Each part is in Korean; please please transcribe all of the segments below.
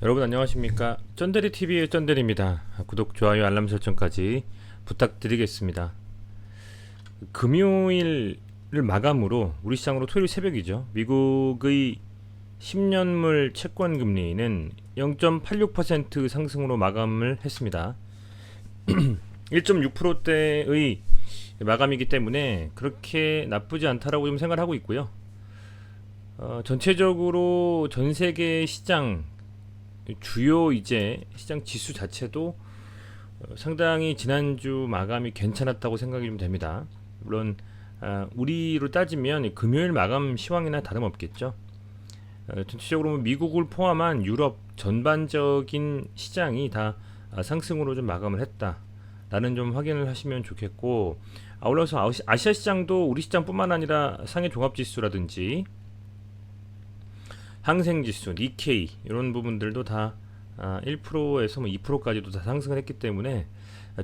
여러분 안녕하십니까? 쩐데리TV의 쩐데리입니다. 구독, 좋아요, 알람 설정까지 부탁드리겠습니다. 금요일을 마감으로 우리 시장으로 토요일 새벽이죠. 미국의 10년물 채권 금리는 0.86% 상승으로 마감을 했습니다. 1.6%대의 마감이기 때문에 그렇게 나쁘지 않다라고 좀 생각을 하고 있고요. 전체적으로 전 세계 시장 주요 이제 시장 지수 자체도 상당히 지난주 마감이 괜찮았다고 생각이 좀 됩니다. 물론 우리로 따지면 금요일 마감 시황이나 다름없겠죠. 전체적으로 미국을 포함한 유럽 전반적인 시장이 다 상승으로 좀 마감을 했다라는 좀 확인을 하시면 좋겠고, 아울러서 아시아 시장도 우리 시장뿐만 아니라 상해 종합지수라든지 항생지수, 니케이 이런 부분들도 다 1%에서 2%까지도 다 상승을 했기 때문에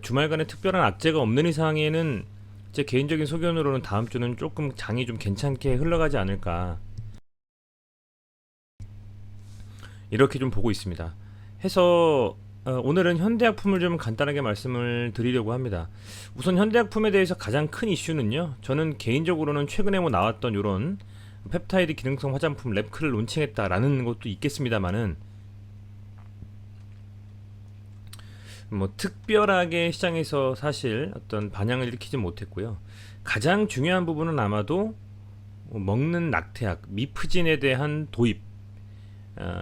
주말간에 특별한 악재가 없는 이상에는 제 개인적인 소견으로는 다음 주는 조금 장이 좀 괜찮게 흘러가지 않을까 이렇게 좀 보고 있습니다. 해서 오늘은 현대약품을 좀 간단하게 말씀을 드리려고 합니다. 우선 현대약품에 대해서 가장 큰 이슈는요, 저는 개인적으로는 최근에 뭐 나왔던 이런 펩타이드 기능성 화장품 랩크를 론칭했다라는 것도 있겠습니다만은 뭐 특별하게 시장에서 사실 어떤 반향을 일으키지 못했고요. 가장 중요한 부분은 아마도 먹는 낙태약 미프진에 대한 도입,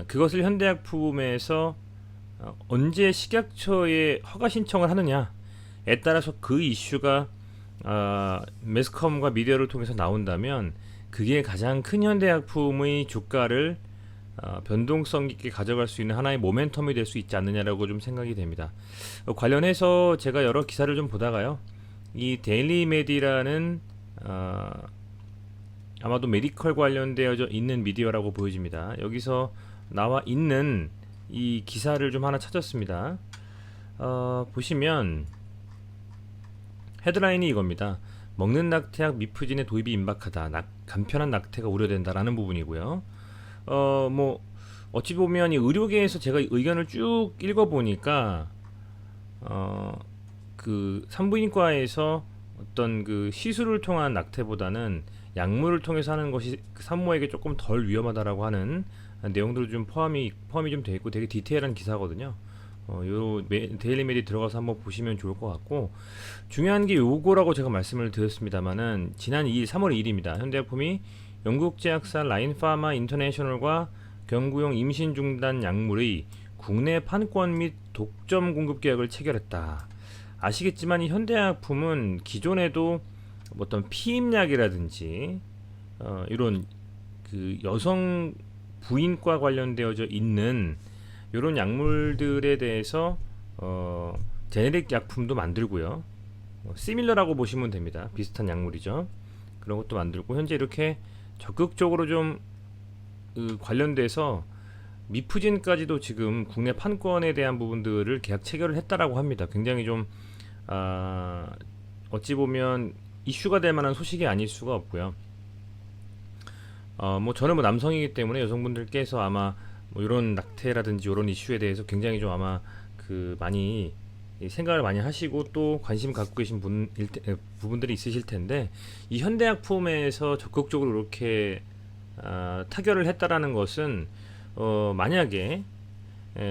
그것을 현대약품에서 언제 식약처에 허가 신청을 하느냐에 따라서 그 이슈가 매스컴과 미디어를 통해서 나온다면 그게 가장 큰 현대약품의 주가를 변동성 있게 가져갈 수 있는 하나의 모멘텀이 될 수 있지 않느냐라고 좀 생각이 됩니다. 관련해서 제가 여러 기사를 좀 보다가요, 이 데일리 메디라는 아마도 메디컬 관련되어 있는 미디어라고 보여집니다. 여기서 나와 있는 이 기사를 좀 하나 찾았습니다. 보시면 헤드라인이 이겁니다. 먹는 낙태약 미프진의 도입이 임박하다. 간편한 낙태가 우려된다라는 부분이고요. 뭐 어찌 보면 이 의료계에서 제가 의견을 쭉 읽어보니까 그 산부인과에서 어떤 그 시술을 통한 낙태보다는 약물을 통해서 하는 것이 산모에게 조금 덜 위험하다라고 하는 내용들도 좀 포함이 좀 돼 있고 되게 디테일한 기사거든요. 요 데일리 메디 들어가서 한번 보시면 좋을 것 같고, 중요한 게 요거라고 제가 말씀을 드렸습니다만은 지난 3월 2일입니다. 현대약품이 영국 제약사 라인파마 인터내셔널과 경구용 임신 중단 약물의 국내 판권 및 독점 공급 계약을 체결했다. 아시겠지만 이 현대약품은 기존에도 어떤 피임약이라든지 이런 그 여성 부인과 관련되어져 있는 이런 약물들에 대해서 제네릭 약품도 만들고요. 시밀러라고 보시면 됩니다. 비슷한 약물이죠. 그런 것도 만들고 현재 이렇게 적극적으로 좀 관련돼서 미프진까지도 지금 국내 판권에 대한 부분들을 계약 체결을 했다라고 합니다. 굉장히 좀 어찌 보면 이슈가 될 만한 소식이 아닐 수가 없고요. 뭐 저는 뭐 남성이기 때문에 여성분들께서 아마 뭐 이런 낙태라든지 이런 이슈에 대해서 굉장히 좀 아마 그 많이 생각을 많이 하시고 또 관심 갖고 계신 부분들이 있으실 텐데, 이 현대약품에서 적극적으로 이렇게 타결을 했다라는 것은 만약에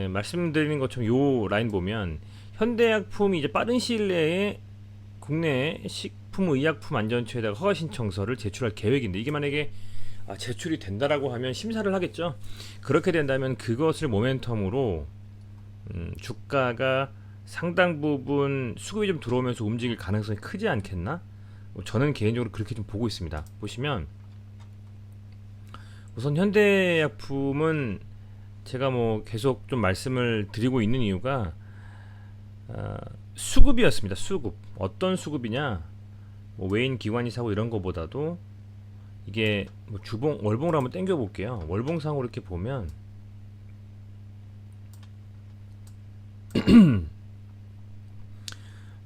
말씀드리는 것처럼 요 라인 보면 현대약품이 이제 빠른 시일 내에 국내 식품의약품안전처에다가 허가 신청서를 제출할 계획인데, 이게 만약에 제출이 된다라고 하면 심사를 하겠죠. 그렇게 된다면 그것을 모멘텀으로 주가가 상당 부분 수급이 좀 들어오면서 움직일 가능성이 크지 않겠나? 저는 개인적으로 그렇게 좀 보고 있습니다. 보시면 우선 현대약품은 제가 뭐 계속 좀 말씀을 드리고 있는 이유가 수급이었습니다. 수급. 어떤 수급이냐? 뭐 외인 기관이 사고 이런 거보다도 이게 뭐 주봉 월봉을 한번 당겨 볼게요. 월봉상으로 이렇게 보면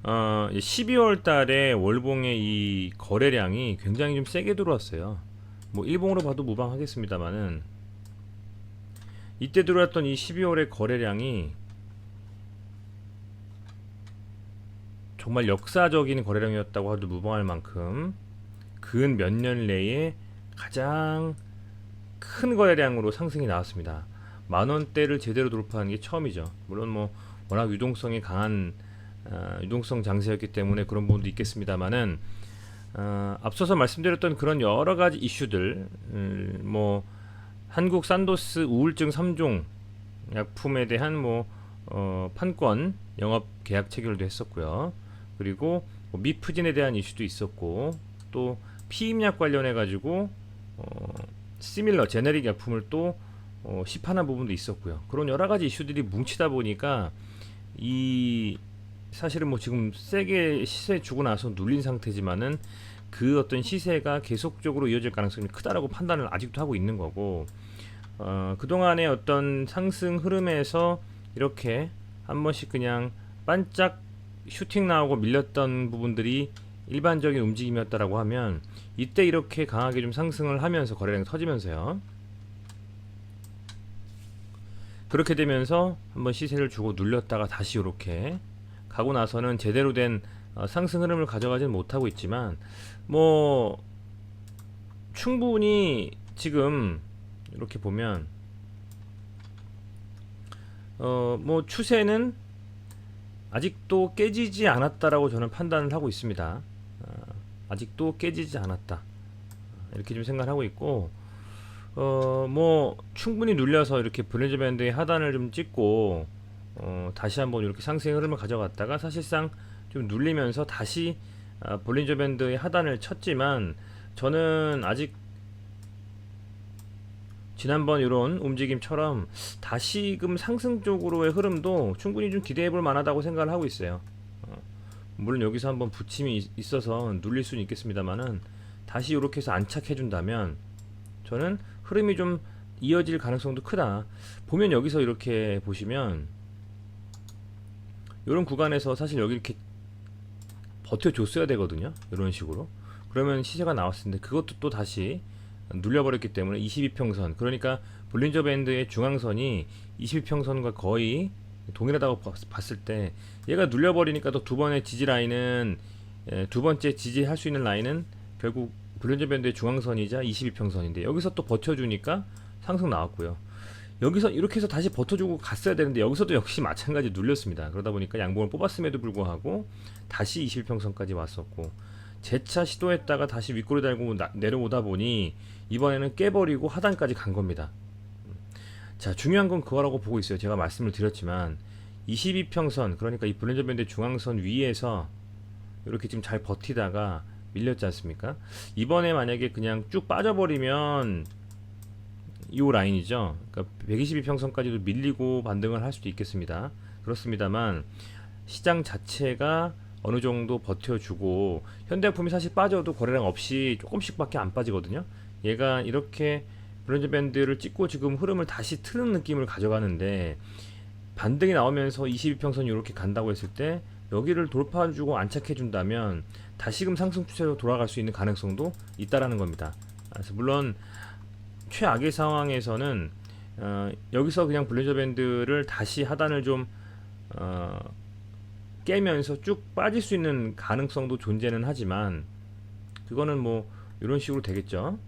12월 달에 월봉의 이 거래량이 굉장히 좀 세게 들어왔어요. 뭐 일봉으로 봐도 무방하겠습니다만은 이때 들어왔던 이 12월의 거래량이 정말 역사적인 거래량이었다고 해도 무방할 만큼 근 몇 년 내에 가장 큰 거래량으로 상승이 나왔습니다. 만원대를 제대로 돌파하는 게 처음이죠. 물론 뭐 워낙 유동성이 강한 유동성 장세였기 때문에 그런 부분도 있겠습니다만은 앞서서 말씀드렸던 그런 여러 가지 이슈들, 뭐 한국 산도스 우울증 3종 약품에 대한 뭐 판권 영업 계약 체결도 했었고요. 그리고 뭐 미프진에 대한 이슈도 있었고, 또 피임약 관련해 가지고 시밀러 제네릭 약품을 또 시판한 부분도 있었고요. 그런 여러 가지 이슈들이 뭉치다 보니까 이 사실은 뭐 지금 세게 시세 주고 나서 눌린 상태지만은 그 어떤 시세가 계속적으로 이어질 가능성이 크다라고 판단을 아직도 하고 있는 거고, 그동안의 어떤 상승 흐름에서 이렇게 한 번씩 그냥 반짝 슈팅 나오고 밀렸던 부분들이 일반적인 움직임이었다라고 하면, 이때 이렇게 강하게 좀 상승을 하면서 거래량이 터지면서요, 그렇게 되면서 한번 시세를 주고 눌렸다가 다시 이렇게 가고 나서는 제대로 된 상승 흐름을 가져가지는 못하고 있지만, 뭐 충분히 지금 이렇게 보면 뭐 추세는 아직도 깨지지 않았다라고 저는 판단을 하고 있습니다. 아직도 깨지지 않았다, 이렇게 좀 생각하고 있고, 뭐 충분히 눌려서 이렇게 볼린저 밴드의 하단을 좀 찍고 다시 한번 이렇게 상승의 흐름을 가져갔다가 사실상 좀 눌리면서 다시 볼린저 밴드의 하단을 쳤지만, 저는 아직 지난번 이런 움직임처럼 다시금 상승 쪽으로의 흐름도 충분히 좀 기대해 볼 만하다고 생각을 하고 있어요. 물론 여기서 한번 부침이 있어서 눌릴 수는 있겠습니다만은, 다시 이렇게 해서 안착해 준다면 저는 흐름이 좀 이어질 가능성도 크다. 보면 여기서 이렇게 보시면 이런 구간에서 사실 여기 이렇게 버텨줬어야 되거든요, 이런 식으로. 그러면 시세가 나왔을 텐데 그것도 또 다시 눌려버렸기 때문에 22평선, 그러니까 볼린저 밴드의 중앙선이 22평선과 거의 동일하다고 봤을 때, 얘가 눌려버리니까 또 두 번의 지지 라인은, 두 번째 지지할 수 있는 라인은 결국 볼린저 밴드의 중앙선이자 22평선인데, 여기서 또 버텨주니까 상승 나왔고요. 여기서 이렇게 해서 다시 버텨주고 갔어야 되는데 여기서도 역시 마찬가지 눌렸습니다. 그러다 보니까 양봉을 뽑았음에도 불구하고 다시 21평선까지 왔었고, 재차 시도했다가 다시 윗꼬리 달고 내려오다 보니 이번에는 깨버리고 하단까지 간 겁니다. 자, 중요한 건 그거라고 보고 있어요. 제가 말씀을 드렸지만 22평선, 그러니까 이 볼린저 밴드 중앙선 위에서 이렇게 지금 잘 버티다가 밀렸지 않습니까? 이번에 만약에 그냥 쭉 빠져버리면 이 라인이죠. 그러니까 122평선까지도 밀리고 반등을 할 수도 있겠습니다. 그렇습니다만 시장 자체가 어느 정도 버텨주고, 현대제품이 사실 빠져도 거래량 없이 조금씩밖에 안 빠지거든요. 얘가 이렇게 볼린저 밴드를 찍고 지금 흐름을 다시 트는 느낌을 가져가는데, 반등이 나오면서 22평선 이렇게 간다고 했을 때 여기를 돌파해주고 안착해준다면 다시금 상승 추세로 돌아갈 수 있는 가능성도 있다라는 겁니다. 그래서 물론 최악의 상황에서는 여기서 그냥 볼린저 밴드를 다시 하단을 좀 깨면서 쭉 빠질 수 있는 가능성도 존재는 하지만, 그거는 뭐 이런 식으로 되겠죠.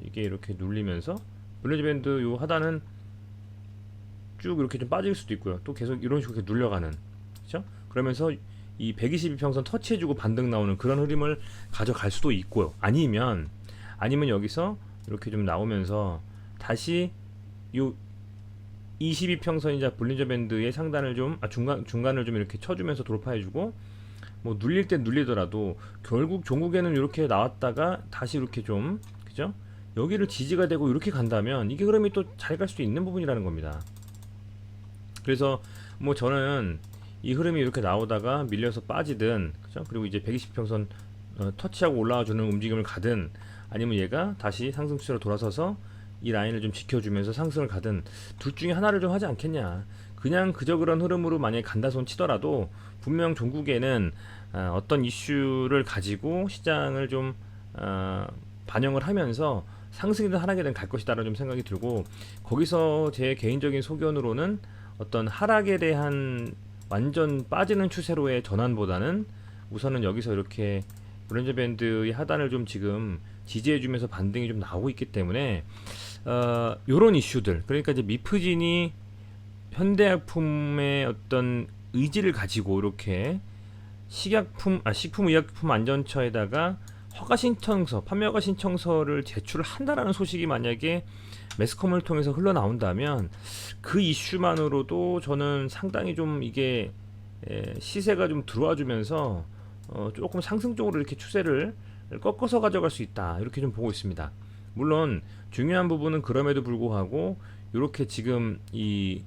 이게 이렇게 눌리면서 볼린저 밴드 요 하단은 쭉 이렇게 좀 빠질 수도 있고요. 또 계속 이런 식으로 이렇게 눌려가는, 그렇죠? 그러면서 이 122평선 터치해주고 반등 나오는 그런 흐름을 가져갈 수도 있고요. 아니면 여기서 이렇게 좀 나오면서 다시 요 22평선이자 볼린저 밴드의 상단을 좀 중간을 좀 이렇게 쳐주면서 돌파해주고, 뭐 눌릴 때 눌리더라도 결국 종국에는 이렇게 나왔다가 다시 이렇게 좀, 그죠? 여기를 지지가 되고 이렇게 간다면 이게 흐름이 또 잘 갈 수도 있는 부분이라는 겁니다. 그래서 뭐 저는 이 흐름이 이렇게 나오다가 밀려서 빠지든, 그죠? 그리고 이제 120평선 터치하고 올라와주는 움직임을 가든, 아니면 얘가 다시 상승 추세로 돌아서서 이 라인을 좀 지켜주면서 상승을 가든, 둘 중에 하나를 좀 하지 않겠냐. 그냥 그저 그런 흐름으로 만약에 간다 손 치더라도 분명 종국에는 어떤 이슈를 가지고 시장을 좀 반영을 하면서 상승이든 하락이든 갈 것이다라는 좀 생각이 들고, 거기서 제 개인적인 소견으로는 어떤 하락에 대한 완전 빠지는 추세로의 전환보다는 우선은 여기서 이렇게 브랜저 밴드의 하단을 좀 지금 지지해주면서 반등이 좀 나오고 있기 때문에 요런 이슈들, 그러니까 이제 미프진이 현대약품의 어떤 의지를 가지고 이렇게 식품의약품 안전처에다가 허가 신청서, 판매 허가 신청서를 제출을 한다라는 소식이 만약에 매스컴을 통해서 흘러나온다면 그 이슈만으로도 저는 상당히 좀 이게 시세가 좀 들어와 주면서 조금 상승 쪽으로 이렇게 추세를 꺾어서 가져갈 수 있다, 이렇게 좀 보고 있습니다. 물론 중요한 부분은 그럼에도 불구하고 이렇게 지금 이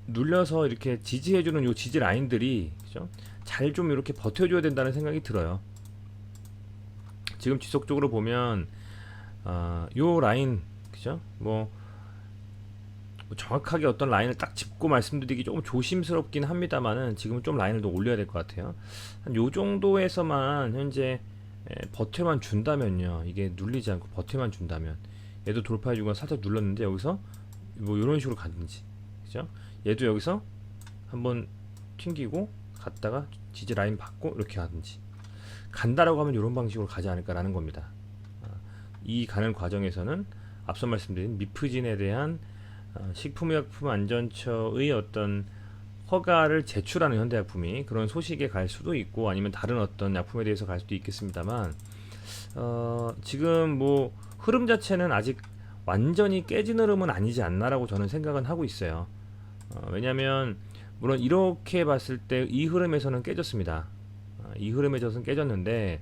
눌려서 이렇게 지지해주는 요 지지 라인들이, 그죠? 잘 좀 이렇게 버텨줘야 된다는 생각이 들어요. 지금 지속적으로 보면 요 라인, 그죠? 뭐 정확하게 어떤 라인을 딱 짚고 말씀드리기 조금 조심스럽긴 합니다만은 지금은 좀 라인을 더 올려야 될 것 같아요. 한 요 정도에서만 현재 버텨만 준다면요, 이게 눌리지 않고 버텨만 준다면, 얘도 돌파해주고 살짝 눌렀는데 여기서 뭐 이런 식으로 갔는지, 그죠? 얘도 여기서 한번 튕기고 갔다가 지지 라인 받고 이렇게 가든지 간다라고 하면 이런 방식으로 가지 않을까라는 겁니다. 이 가는 과정에서는 앞서 말씀드린 미프진에 대한 식품의약품 안전처의 어떤 허가를 제출하는 현대약품이 그런 소식에 갈 수도 있고, 아니면 다른 어떤 약품에 대해서 갈 수도 있겠습니다만, 지금 뭐 흐름 자체는 아직 완전히 깨진 흐름은 아니지 않나라고 저는 생각은 하고 있어요. 왜냐하면 물론 이렇게 봤을 때 이 흐름에서는 깨졌습니다. 이 흐름에서는 깨졌는데,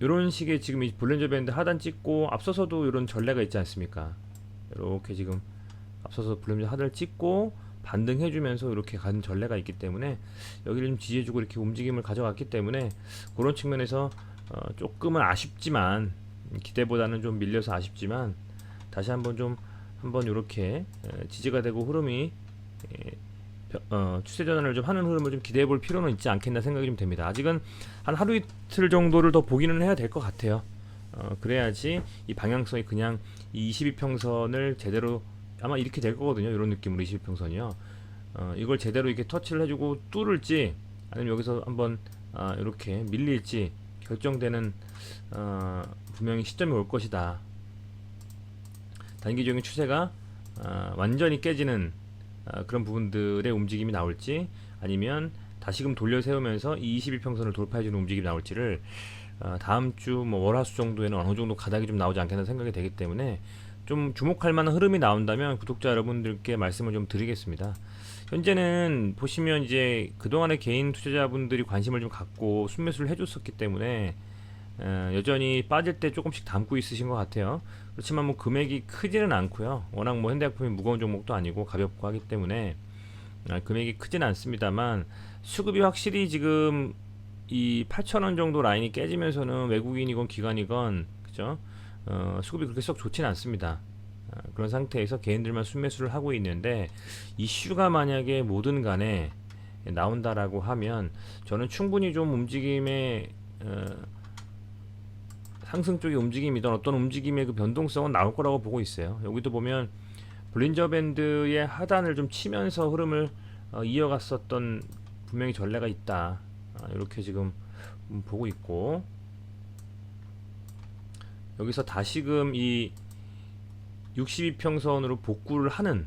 이런 식의 지금 이 볼린저 밴드 하단 찍고 앞서서도 이런 전례가 있지 않습니까? 이렇게 지금 앞서서 볼린저 하단을 찍고 반등해주면서 이렇게 가는 전례가 있기 때문에 여기를 좀 지지해주고 이렇게 움직임을 가져갔기 때문에 그런 측면에서 조금은 아쉽지만, 기대보다는 좀 밀려서 아쉽지만, 다시 한번 이렇게 지지가 되고 흐름이 추세 전환을 좀 하는 흐름을 좀 기대해 볼 필요는 있지 않겠나 생각이 좀 됩니다. 아직은 한 하루 이틀 정도를 더 보기는 해야 될 것 같아요. 그래야지 이 방향성이 그냥 이 22평선을 제대로, 아마 이렇게 될 거거든요. 이런 느낌으로 22평선이요. 이걸 제대로 이렇게 터치를 해주고 뚫을지, 아니면 여기서 한번 이렇게 밀릴지 결정되는 분명히 시점이 올 것이다. 단기적인 추세가 완전히 깨지는 그런 부분들의 움직임이 나올지, 아니면 다시금 돌려 세우면서 이 22평선을 돌파해주는 움직임이 나올지를 다음 주 뭐 월화수 정도에는 어느 정도 가닥이 좀 나오지 않겠나 생각이 되기 때문에 좀 주목할 만한 흐름이 나온다면 구독자 여러분들께 말씀을 좀 드리겠습니다. 현재는 보시면 이제 그동안의 개인 투자자분들이 관심을 좀 갖고 순매수를 해줬었기 때문에 여전히 빠질 때 조금씩 담고 있으신 것 같아요. 그렇지만 뭐 금액이 크지는 않고요. 워낙 뭐 현대약품이 무거운 종목도 아니고 가볍고 하기 때문에 금액이 크지는 않습니다만, 수급이 확실히 지금 이 8,000원 정도 라인이 깨지면서는 외국인이건 기관이건, 그죠? 수급이 그렇게 썩 좋지는 않습니다. 그런 상태에서 개인들만 순매수를 하고 있는데, 이슈가 만약에 뭐든 간에 나온다라고 하면 저는 충분히 좀 움직임에 상승 쪽의 움직임이든 어떤 움직임의 그 변동성은 나올 거라고 보고 있어요. 여기도 보면 볼린저 밴드의 하단을 좀 치면서 흐름을 이어갔었던 분명히 전례가 있다. 이렇게 지금 보고 있고, 여기서 다시금 이 62평선으로 복구를 하는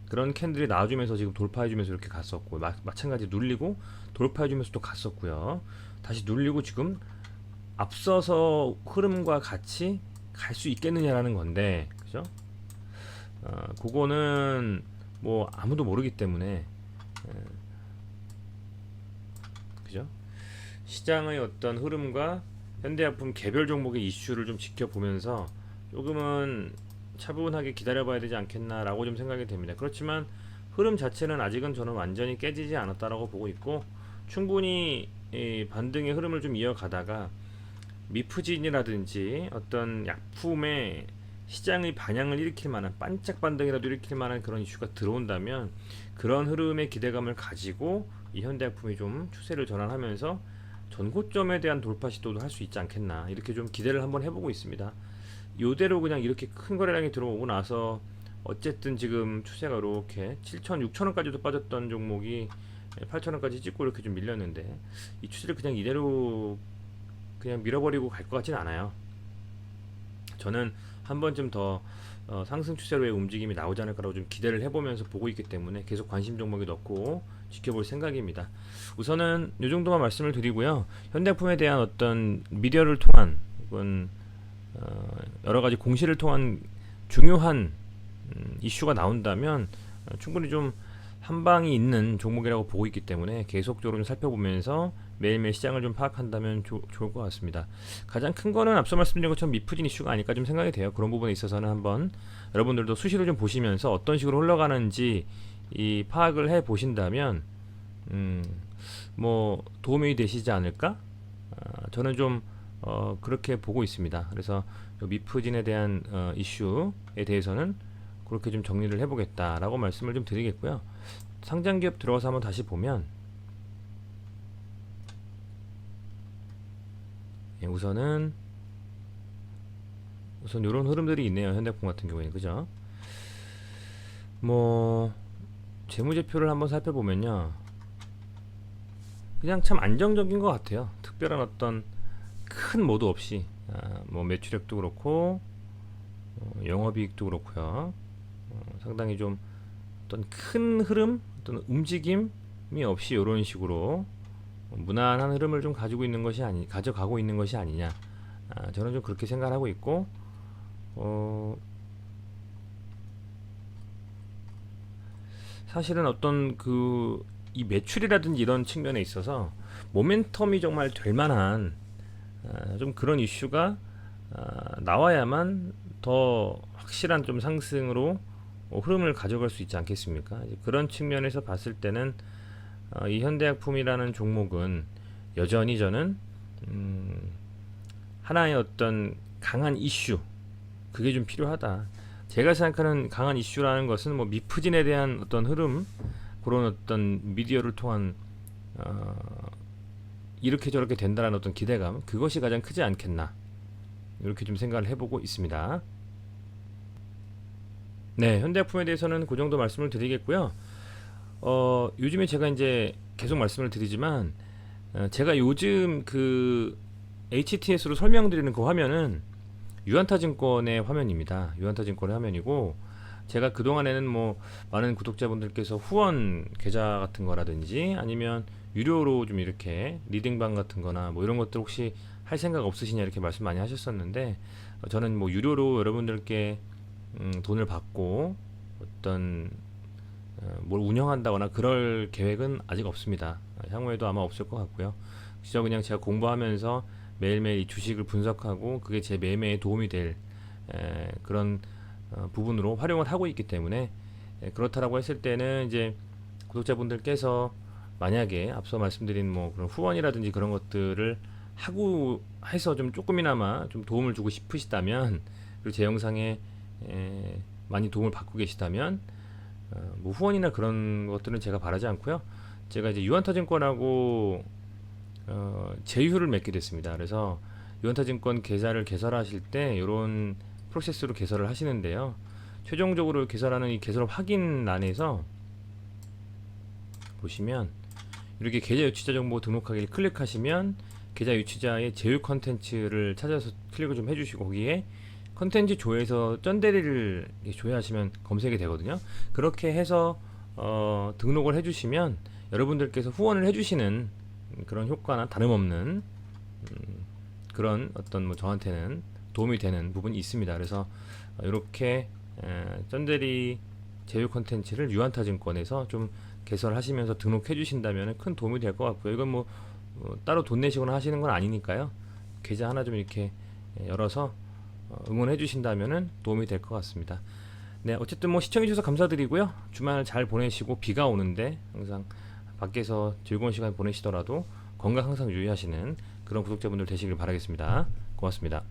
그런 캔들이 나와주면서 지금 돌파해주면서 이렇게 갔었고, 마찬가지 눌리고 돌파해주면서 또 갔었고요. 다시 눌리고 지금 앞서서 흐름과 같이 갈 수 있겠느냐라는 건데, 그죠? 그거는 뭐 아무도 모르기 때문에, 그죠? 시장의 어떤 흐름과 현대약품 개별 종목의 이슈를 좀 지켜보면서 조금은 차분하게 기다려봐야 되지 않겠나라고 좀 생각이 됩니다. 그렇지만 흐름 자체는 아직은 저는 완전히 깨지지 않았다라고 보고 있고, 충분히 이 반등의 흐름을 좀 이어가다가 미프진이라든지 어떤 약품의 시장의 반향을 일으킬 만한, 반짝 반등이라도 일으킬 만한 그런 이슈가 들어온다면, 그런 흐름의 기대감을 가지고 이 현대약품이 좀 추세를 전환하면서 전고점에 대한 돌파 시도도 할 수 있지 않겠나, 이렇게 좀 기대를 한번 해보고 있습니다. 요대로 그냥 이렇게 큰 거래량이 들어오고 나서 어쨌든 지금 추세가 이렇게 7천, 6천원까지도 빠졌던 종목이 8천원까지 찍고 이렇게 좀 밀렸는데, 이 추세를 그냥 이대로 그냥 밀어버리고 갈 것 같진 않아요. 저는 한 번쯤 더 상승 추세로의 움직임이 나오지 않을까라고 좀 기대를 해보면서 보고 있기 때문에 계속 관심 종목에 넣고 지켜볼 생각입니다. 우선은 이 정도만 말씀을 드리고요. 현대품에 대한 어떤 미디어를 통한 혹은 여러 가지 공시를 통한 중요한 이슈가 나온다면 충분히 좀 한방이 있는 종목이라고 보고 있기 때문에 계속적으로 좀 살펴보면서 매일매일 시장을 좀 파악한다면 좋을 것 같습니다. 가장 큰 거는 앞서 말씀드린 것처럼 미프진 이슈가 아닐까 좀 생각이 돼요. 그런 부분에 있어서는 한번 여러분들도 수시로 좀 보시면서 어떤 식으로 흘러가는지 이 파악을 해 보신다면 뭐 도움이 되시지 않을까? 저는 좀 그렇게 보고 있습니다. 그래서 미프진에 대한 이슈에 대해서는 그렇게 좀 정리를 해보겠다라고 말씀을 좀 드리겠고요. 상장기업 들어가서 한번 다시 보면 우선 이런 흐름들이 있네요. 현대폰 같은 경우에는 그죠? 뭐 재무제표를 한번 살펴보면요, 그냥 참 안정적인 것 같아요. 특별한 어떤 큰 모드 없이 뭐 매출액도 그렇고 영업이익도 그렇고요. 상당히 좀 어떤 큰 흐름, 어떤 움직임이 없이 이런 식으로 무난한 흐름을 좀 가져가고 있는 것이 아니냐. 저는 좀 그렇게 생각하고 있고, 사실은 어떤 이 매출이라든지 이런 측면에 있어서 모멘텀이 정말 될 만한 좀 그런 이슈가 나와야만 더 확실한 좀 상승으로 흐름을 가져갈 수 있지 않겠습니까? 이제 그런 측면에서 봤을 때는 이 현대약품이라는 종목은 여전히 저는 하나의 어떤 강한 이슈, 그게 좀 필요하다. 제가 생각하는 강한 이슈라는 것은 뭐 미프진에 대한 어떤 흐름, 그런 어떤 미디어를 통한 이렇게 저렇게 된다는 어떤 기대감, 그것이 가장 크지 않겠나, 이렇게 좀 생각을 해보고 있습니다. 네, 현대약품에 대해서는 그 정도 말씀을 드리겠고요. 요즘에 제가 이제 계속 말씀을 드리지만, 제가 요즘 HTS로 설명드리는 그 화면은 유한타증권의 화면입니다. 유한타증권의 화면이고, 제가 그동안에는 뭐 많은 구독자분들께서 후원 계좌 같은 거라든지 아니면 유료로 좀 이렇게 리딩방 같은 거나 뭐 이런 것들 혹시 할 생각 없으시냐 이렇게 말씀 많이 하셨었는데, 저는 뭐 유료로 여러분들께 돈을 받고 어떤 뭘 운영한다거나 그럴 계획은 아직 없습니다. 향후에도 아마 없을 것 같고요. 그냥 제가 공부하면서 매일매일 이 주식을 분석하고 그게 제 매매에 도움이 될 그런 부분으로 활용을 하고 있기 때문에, 그렇다라고 했을 때는 이제 구독자분들께서 만약에 앞서 말씀드린 뭐 그런 후원이라든지 그런 것들을 하고 해서 좀 조금이나마 좀 도움을 주고 싶으시다면, 그리고 제 영상에 많이 도움을 받고 계시다면 뭐 후원이나 그런 것들은 제가 바라지 않고요. 제가 이제 유한타증권하고 제휴를 맺게 됐습니다. 그래서 유한타증권 계좌를 개설하실 때 이런 프로세스로 개설을 하시는데요. 최종적으로 개설하는 이 개설 확인란에서 보시면 이렇게 계좌 유치자 정보 등록하기를 클릭하시면 계좌 유치자의 제휴 컨텐츠를 찾아서 클릭을 좀 해주시고, 거기에 컨텐츠 조회에서 쩐대리를 조회하시면 검색이 되거든요. 그렇게 해서 등록을 해주시면 여러분들께서 후원을 해주시는 그런 효과나 다름없는 그런 어떤 뭐 저한테는 도움이 되는 부분이 있습니다. 그래서 이렇게 쩐대리 제휴 컨텐츠를 유한타증권에서 좀 개설하시면서 등록해 주신다면 큰 도움이 될 것 같고요. 이건 뭐 따로 돈 내시거나 하시는 건 아니니까요. 계좌 하나 좀 이렇게 열어서 응원해 주신다면 도움이 될 것 같습니다. 네, 어쨌든 뭐 시청해 주셔서 감사드리고요. 주말 잘 보내시고, 비가 오는데 항상 밖에서 즐거운 시간 보내시더라도 건강 항상 유의하시는 그런 구독자분들 되시길 바라겠습니다. 고맙습니다.